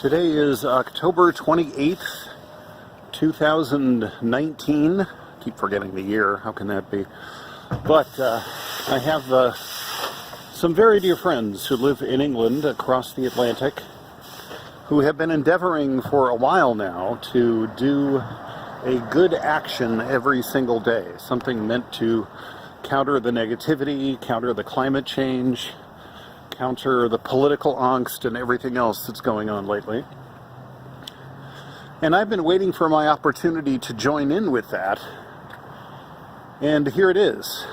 Today is October 28th, 2019. Keep forgetting the year. How can that be? But I have some very dear friends who live in England across the Atlantic who have been endeavoring for a while now to do a good action every single day. Something meant to counter the negativity, counter the climate change, counter the political angst and everything else that's going on lately. And I've been waiting for my opportunity to join in with that. And here it is.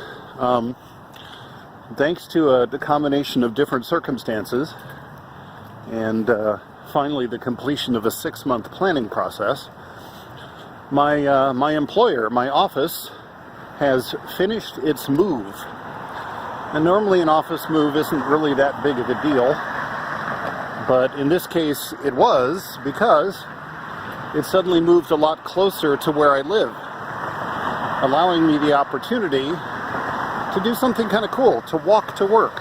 Thanks to the combination of different circumstances and finally the completion of a 6-month planning process, my employer, my office, has finished its move. And normally an office move isn't really that big of a deal, but in this case it was, because it suddenly moved a lot closer to where I live, allowing me the opportunity to do something kind of cool, to walk to work.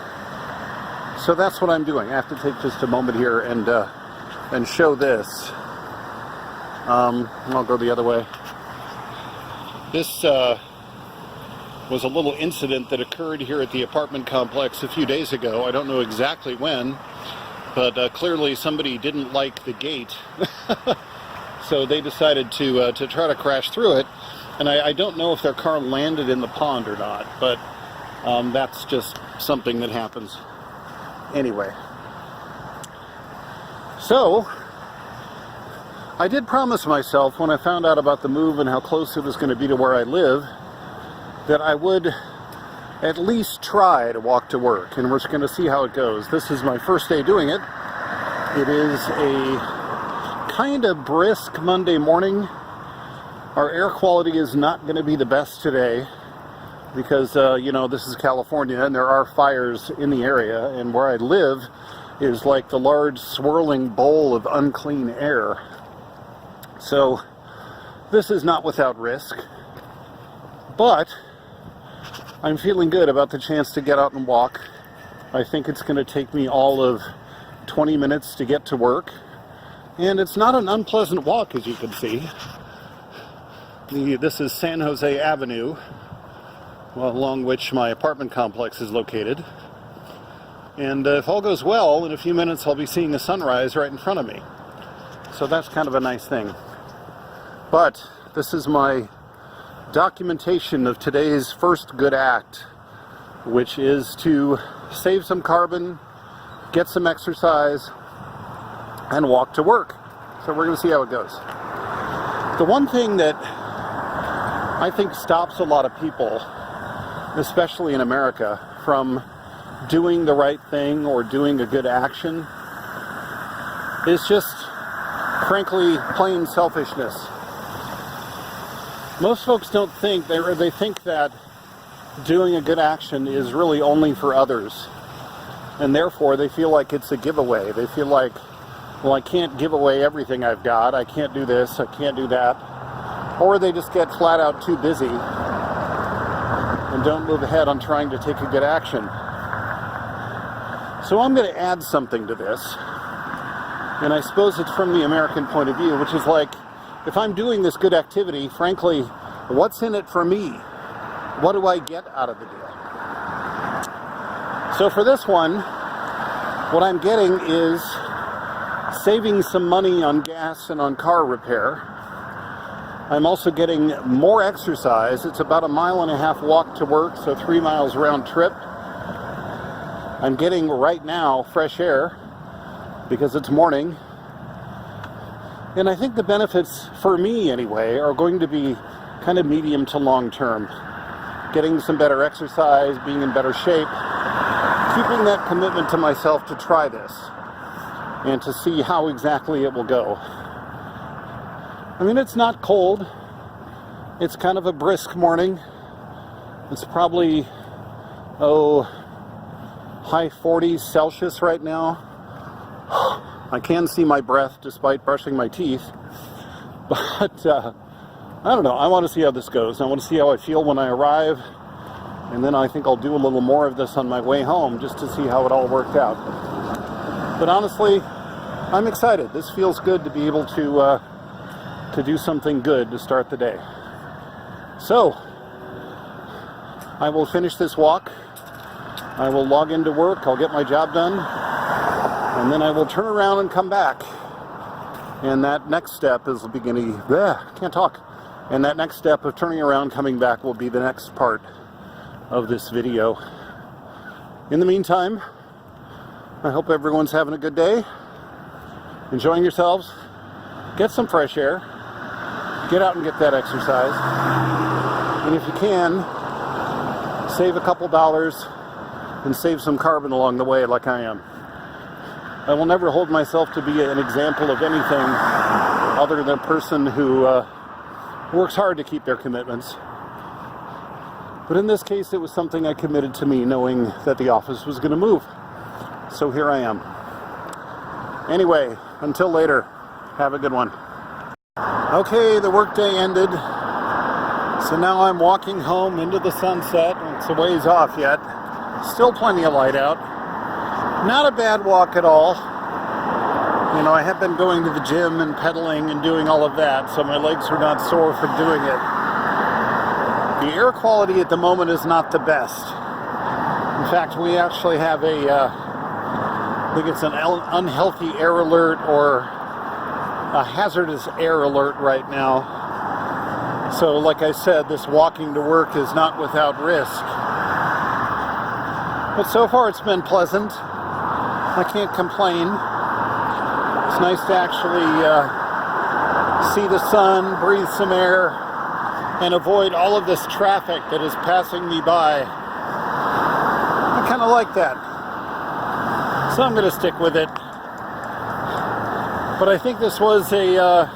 So that's what I'm doing. I have to take just a moment here and show this. I'll go the other way. This was a little incident that occurred here at the apartment complex a few days ago. I don't know exactly when, but clearly somebody didn't like the gate, so they decided to try to crash through it. And I don't know if their car landed in the pond or not, but that's just something that happens. Anyway, so I did promise myself when I found out about the move and how close it was going to be to where I live, that I would at least try to walk to work, and we're just going to see how it goes. This is my first day doing it. It is a kind of brisk Monday morning. Our air quality is not going to be the best today because, this is California and there are fires in the area, and where I live is like the large swirling bowl of unclean air. So this is not without risk, but I'm feeling good about the chance to get out and walk. I think it's going to take me all of 20 minutes to get to work, and it's not an unpleasant walk, as you can see. This is San Jose Avenue, along which my apartment complex is located. And if all goes well, in a few minutes I'll be seeing the sunrise right in front of me. So that's kind of a nice thing. But this is my documentation of today's first good act, which is to save some carbon, get some exercise, and walk to work. So we're going to see how it goes. The one thing that I think stops a lot of people, especially in America, from doing the right thing or doing a good action is just, frankly, plain selfishness. Most folks don't think, they think that doing a good action is really only for others, and therefore they feel like it's a giveaway. They feel like, well, I can't give away everything I've got, I can't do this, I can't do that, or they just get flat out too busy and don't move ahead on trying to take a good action. So I'm going to add something to this, and I suppose it's from the American point of view, which is like, if I'm doing this good activity, frankly, what's in it for me? What do I get out of the deal? So for this one, what I'm getting is saving some money on gas and on car repair. I'm also getting more exercise. It's about a 1.5 mile walk to work, so 3 miles round trip. I'm getting, right now, fresh air because it's morning. And I think the benefits, for me anyway, are going to be kind of medium to long term. Getting some better exercise, being in better shape, keeping that commitment to myself to try this and to see how exactly it will go. I mean, it's not cold. It's kind of a brisk morning. It's probably, high 40s Celsius right now. I can see my breath despite brushing my teeth, but I don't know. I want to see how this goes. I want to see how I feel when I arrive, and then I think I'll do a little more of this on my way home just to see how it all worked out. But honestly, I'm excited. This feels good to be able to do something good to start the day. So, I will finish this walk. I will log into work. I'll get my job done. And then I will turn around and come back. And that next step is the beginning. Can't talk. And that next step of turning around, coming back, will be the next part of this video. In the meantime, I hope everyone's having a good day, enjoying yourselves. Get some fresh air. Get out and get that exercise. And if you can, save a couple dollars and save some carbon along the way like I am. I will never hold myself to be an example of anything other than a person who works hard to keep their commitments. But in this case, it was something I committed to me, knowing that the office was going to move. So here I am. Anyway, until later, have a good one. Okay, the workday ended. So now I'm walking home into the sunset. It's a ways off yet. Still plenty of light out. Not a bad walk at all. You know, I have been going to the gym and pedaling and doing all of that, so my legs are not sore from doing it. The air quality at the moment is not the best. In fact, we actually have I think it's an unhealthy air alert or a hazardous air alert right now. So, like I said, this walking to work is not without risk. But so far it's been pleasant. I can't complain. It's nice to actually see the sun, breathe some air, and avoid all of this traffic that is passing me by. I kind of like that. So I'm going to stick with it. But I think this was a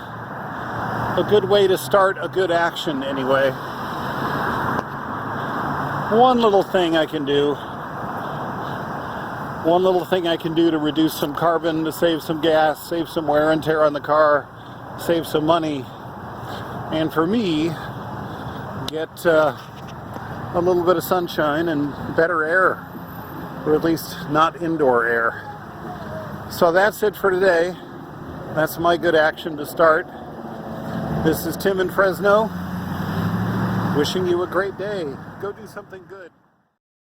good way to start a good action anyway. One little thing I can do. One little thing I can do to reduce some carbon, to save some gas, save some wear and tear on the car, save some money, and for me, get a little bit of sunshine and better air, or at least not indoor air. So that's it for today. That's my good action to start. This is Tim in Fresno, wishing you a great day. Go do something good.